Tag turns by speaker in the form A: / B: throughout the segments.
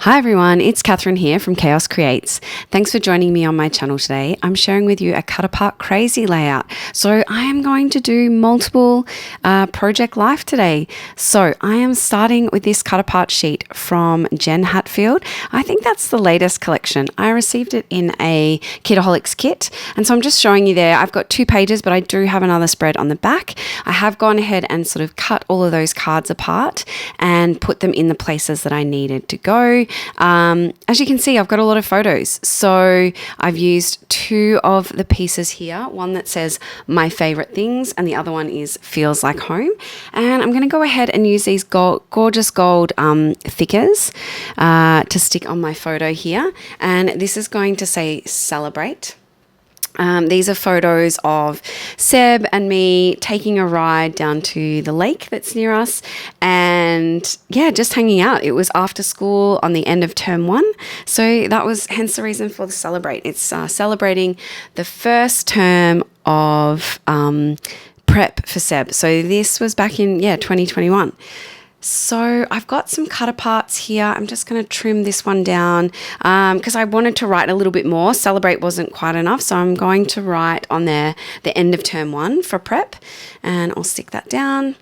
A: Hi everyone, it's Catherine here from Chaos Creates. Thanks for joining me on my channel today. I'm sharing with you a Cut Apart Crazy layout. So I am going to do multiple project life today. So I am starting with this Cut Apart sheet from Jen Hatfield. I think that's the latest collection. I received it in a Kitaholics kit. And so I'm just showing you there. I've got 2 pages, but I do have another spread on the back. I have gone ahead and sort of cut all of those cards apart and put them in the places that I needed to go. As you can see, I've got a lot of photos. So I've used 2 of the pieces here, one that says my favorite things and the other one is feels like home. And I'm going to go ahead and use these gorgeous gold thickers to stick on my photo here. And this is going to say celebrate. These are photos of Seb and me taking a ride down to the lake that's near us and yeah, just hanging out. It was after school on the end of term 1. So that was hence the reason for the celebrate. It's celebrating the first term of prep for Seb. So this was back in 2021. So I've got some cut aparts here. I'm just going to trim this one down because I wanted to write a little bit more. Celebrate wasn't quite enough. So I'm going to write on there the end of term 1 for prep and I'll stick that down.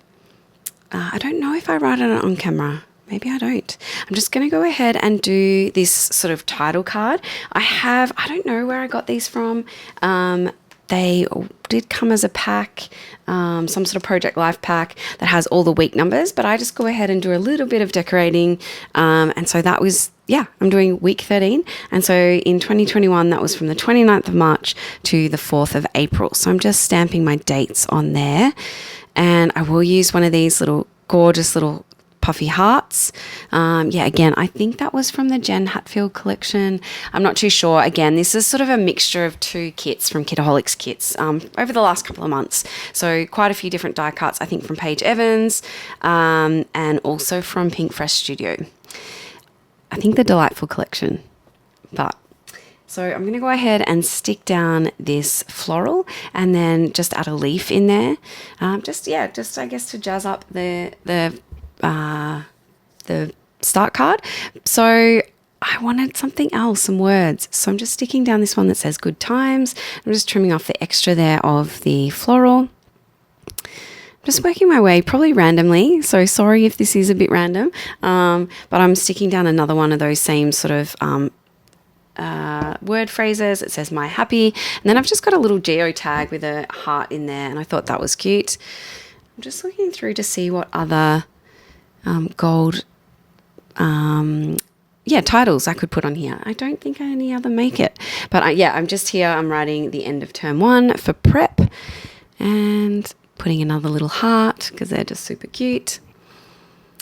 A: I don't know if I write it on camera. Maybe I don't. I'm just going to go ahead and do this sort of title card. I don't know where I got these from. They did come as a pack, some sort of Project Life pack that has all the week numbers, but I just go ahead and do a little bit of decorating. And so that was, I'm doing week 13. And so in 2021, that was from the 29th of March to the 4th of April. So I'm just stamping my dates on there. And I will use one of these little gorgeous little puffy hearts. Again, I think that was from the Jen Hatfield collection. I'm not too sure. Again, this is sort of a mixture of 2 kits from Kitaholics kits over the last couple of months. So quite a few different die cuts, I think from Paige Evans and also from Pink Fresh Studio. I think the Delightful collection. So I'm going to go ahead and stick down this floral and then just add a leaf in there. Just I guess to jazz up the start card. So I wanted something else, some words. So I'm just sticking down this one that says good times. I'm just trimming off the extra there of the floral. I'm just working my way probably randomly. So sorry if this is a bit random. But I'm sticking down another one of those same sort of word phrases. It says my happy. And then I've just got a little geo tag with a heart in there. And I thought that was cute. I'm just looking through to see what other gold titles I could put on here. I don't think any other make it, but I'm just here. I'm writing the end of term 1 for prep and putting another little heart because they're just super cute.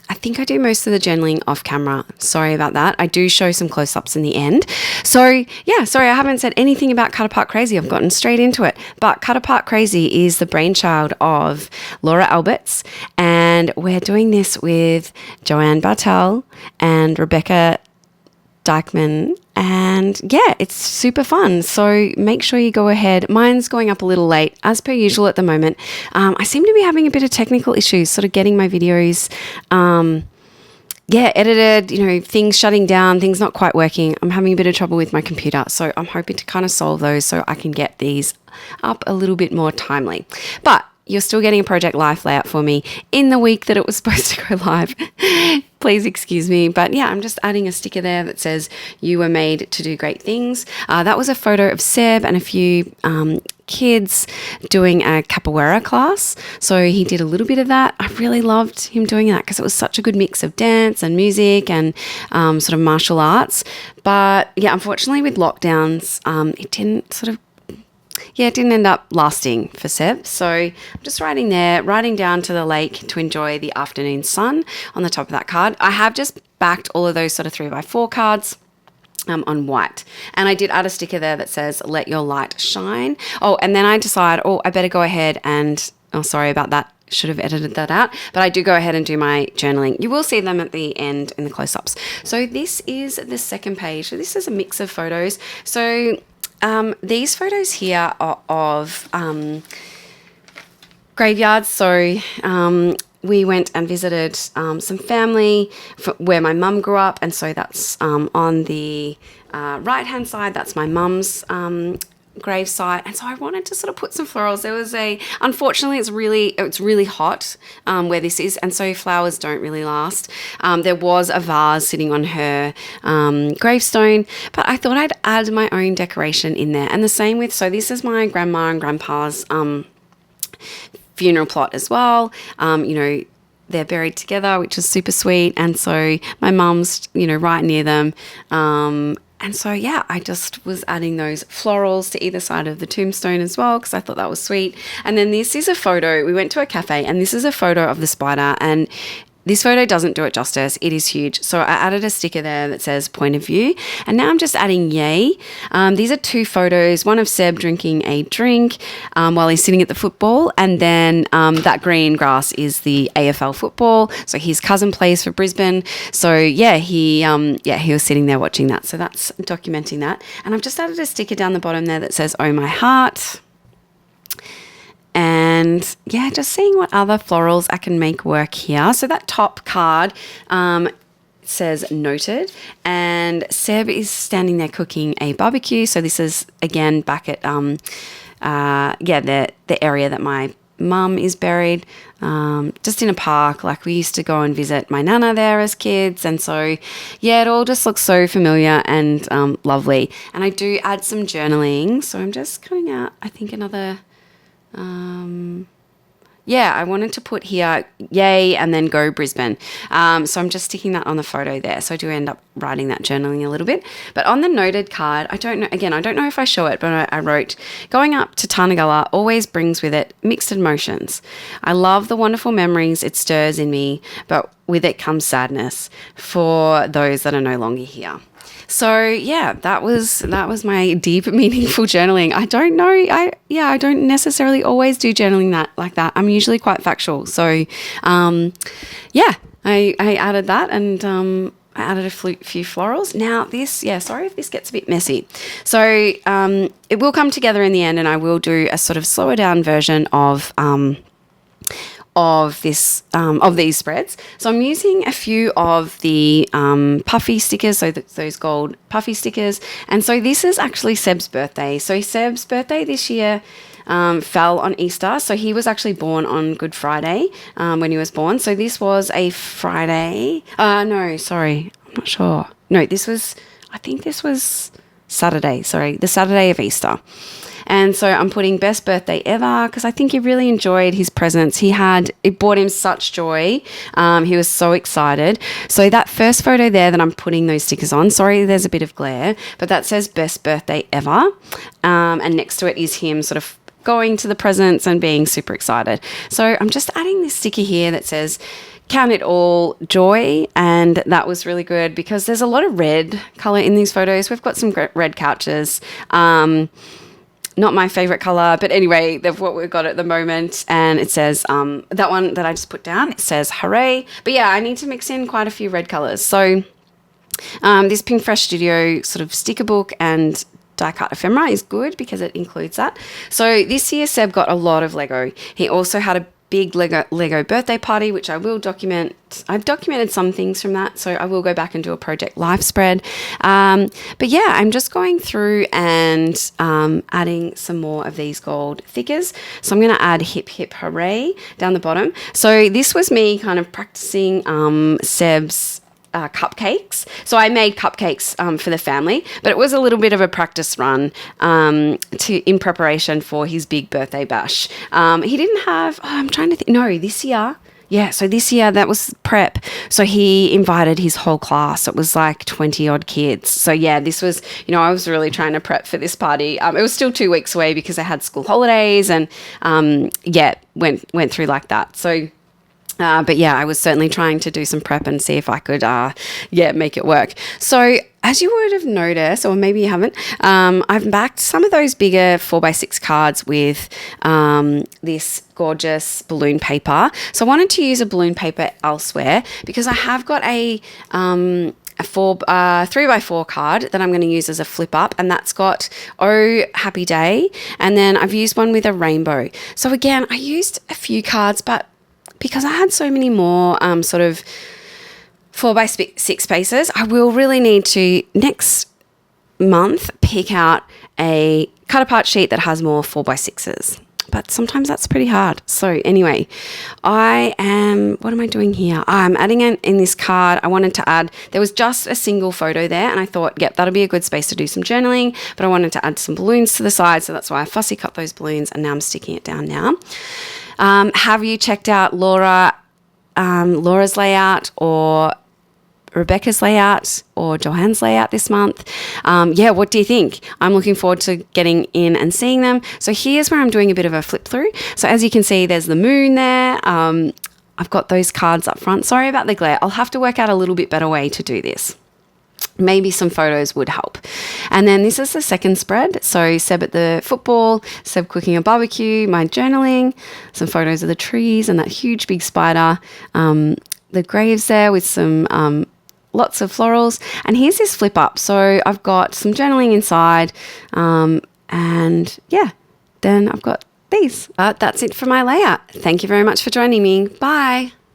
A: I think I do most of the journaling off camera. Sorry about that. I do show some close-ups in the end. Sorry, I haven't said anything about Cut Apart Crazy. I've gotten straight into it. But Cut Apart Crazy is the brainchild of Laura Alberts. And we're doing this with Joanne Bartel and Rebecca Dykeman. And it's super fun. So make sure you go ahead. Mine's going up a little late, as per usual at the moment. I seem to be having a bit of technical issues, sort of getting my videos, edited, things shutting down, things not quite working. I'm having a bit of trouble with my computer. So I'm hoping to kind of solve those so I can get these up a little bit more timely. But you're still getting a Project Life layout for me in the week that it was supposed to go live. Please excuse me. But I'm just adding a sticker there that says you were made to do great things. That was a photo of Seb and a few kids doing a capoeira class. So he did a little bit of that. I really loved him doing that because it was such a good mix of dance and music and sort of martial arts. But unfortunately with lockdowns, it didn't it didn't end up lasting for Seb. So I'm just writing down to the lake to enjoy the afternoon sun on the top of that card. I have just backed all of those sort of 3x4 cards on white. And I did add a sticker there that says, let your light shine. Oh, and then I decide, I better go ahead and, sorry about that. Should have edited that out, but I do go ahead and do my journaling. You will see them at the end in the close-ups. So this is the second page. So this is a mix of photos. So these photos here are of graveyards. So we went and visited some family where my mum grew up, and so that's on the right-hand side. That's my mum's grave site, and so I wanted to sort of put some florals. There was unfortunately it's really hot where this is, and so flowers don't really last. There was a vase sitting on her gravestone, but I thought I'd add my own decoration in there. And the same with, so this is my grandma and grandpa's funeral plot as well. They're buried together, which is super sweet, and so my mum's right near them. And so, yeah, I just was adding those florals to either side of the tombstone as well, because I thought that was sweet. And then this is a photo. We went to a cafe, and this is a photo of the spider, and this photo doesn't do it justice. It is huge. So I added a sticker there that says point of view. And now I'm just adding yay. These are 2 photos, one of Seb drinking a drink while he's sitting at the football. And then that green grass is the AFL football. So his cousin plays for Brisbane. So yeah, he was sitting there watching that. So that's documenting that. And I've just added a sticker down the bottom there that says, "Oh, my heart." And yeah, just seeing what other florals I can make work here. So that top card says noted, and Seb is standing there cooking a barbecue. So this is again back at the area that my mum is buried, just in a park. Like we used to go and visit my nana there as kids, and so yeah, it all just looks so familiar and lovely. And I do add some journaling, so I'm just cutting out, I think, another. I wanted to put here, yay, and then go Brisbane. So I'm just sticking that on the photo there. So I do end up writing that journaling a little bit. But on the noted card, I don't know if I show it, but I wrote, going up to Tarnagulla always brings with it mixed emotions. I love the wonderful memories it stirs in me, but with it comes sadness for those that are no longer here. So yeah, that was my deep, meaningful journaling. I don't know. I don't necessarily always do journaling like that. I'm usually quite factual. So I added that, and I added a few florals. Now this, sorry if this gets a bit messy. So it will come together in the end, and I will do a sort of slower down version of these spreads. So I'm using a few of the puffy stickers, so those gold puffy stickers. And so this is actually Seb's birthday. So Seb's birthday this year fell on Easter. So he was actually born on Good Friday when he was born. So this was a Friday. No, sorry, I'm not sure. No, I think this was Saturday. Sorry, the Saturday of Easter. And so I'm putting best birthday ever, because I think he really enjoyed his presents. It brought him such joy. He was so excited. So that first photo there that I'm putting those stickers on, sorry, there's a bit of glare, but that says best birthday ever. And next to it is him sort of going to the presents and being super excited. So I'm just adding this sticker here that says, count it all joy. And that was really good because there's a lot of red color in these photos. We've got some red couches. Not my favorite color, but anyway, they're what we've got at the moment. And it says, that one that I just put down, it says hooray. But yeah, I need to mix in quite a few red colors. So this Pink Fresh Studio sort of sticker book and die cut ephemera is good because it includes that. So this year Seb got a lot of Lego. He also had a big Lego birthday party, which I will document. I've documented some things from that, so I will go back and do a project life spread. But yeah, I'm just going through and adding some more of these gold thickers. So I'm going to add hip hip hooray down the bottom. So this was me kind of practicing Seb's cupcakes. So I made cupcakes for the family, but it was a little bit of a practice run in preparation for his big birthday bash. He didn't have, I'm trying to think, no, this year. Yeah, so this year that was prep. So he invited his whole class. It was like 20 odd kids. So yeah, this was, I was really trying to prep for this party. It was still 2 weeks away because I had school holidays and went through like that. So but yeah, I was certainly trying to do some prep and see if I could, make it work. So as you would have noticed, or maybe you haven't, I've backed some of those bigger 4x6 cards with this gorgeous balloon paper. So I wanted to use a balloon paper elsewhere because I have got a 3x4 card that I'm going to use as a flip up, and that's got Oh Happy Day, and then I've used one with a rainbow. So again, I used a few cards, but because I had so many more sort of 4x6 spaces, I will really need to next month pick out a cut apart sheet that has more 4x6s. But sometimes that's pretty hard. So anyway, what am I doing here? I'm adding in this card. I wanted to add, there was just a single photo there, and I thought, yep, that'll be a good space to do some journaling, but I wanted to add some balloons to the side, so that's why I fussy cut those balloons, and now I'm sticking it down now. Have you checked out Laura's layout or Rebecca's layout or Johanne's layout this month? What do you think? I'm looking forward to getting in and seeing them. So here's where I'm doing a bit of a flip through. So as you can see, there's the moon there. I've got those cards up front. Sorry about the glare. I'll have to work out a little bit better way to do this. Maybe some photos would help. And then this is the second spread. So Seb at the football, Seb cooking a barbecue, my journaling, some photos of the trees and that huge big spider, the graves there with some lots of florals. And here's this flip up. So I've got some journaling inside and yeah, then I've got these. But that's it for my layout. Thank you very much for joining me. Bye.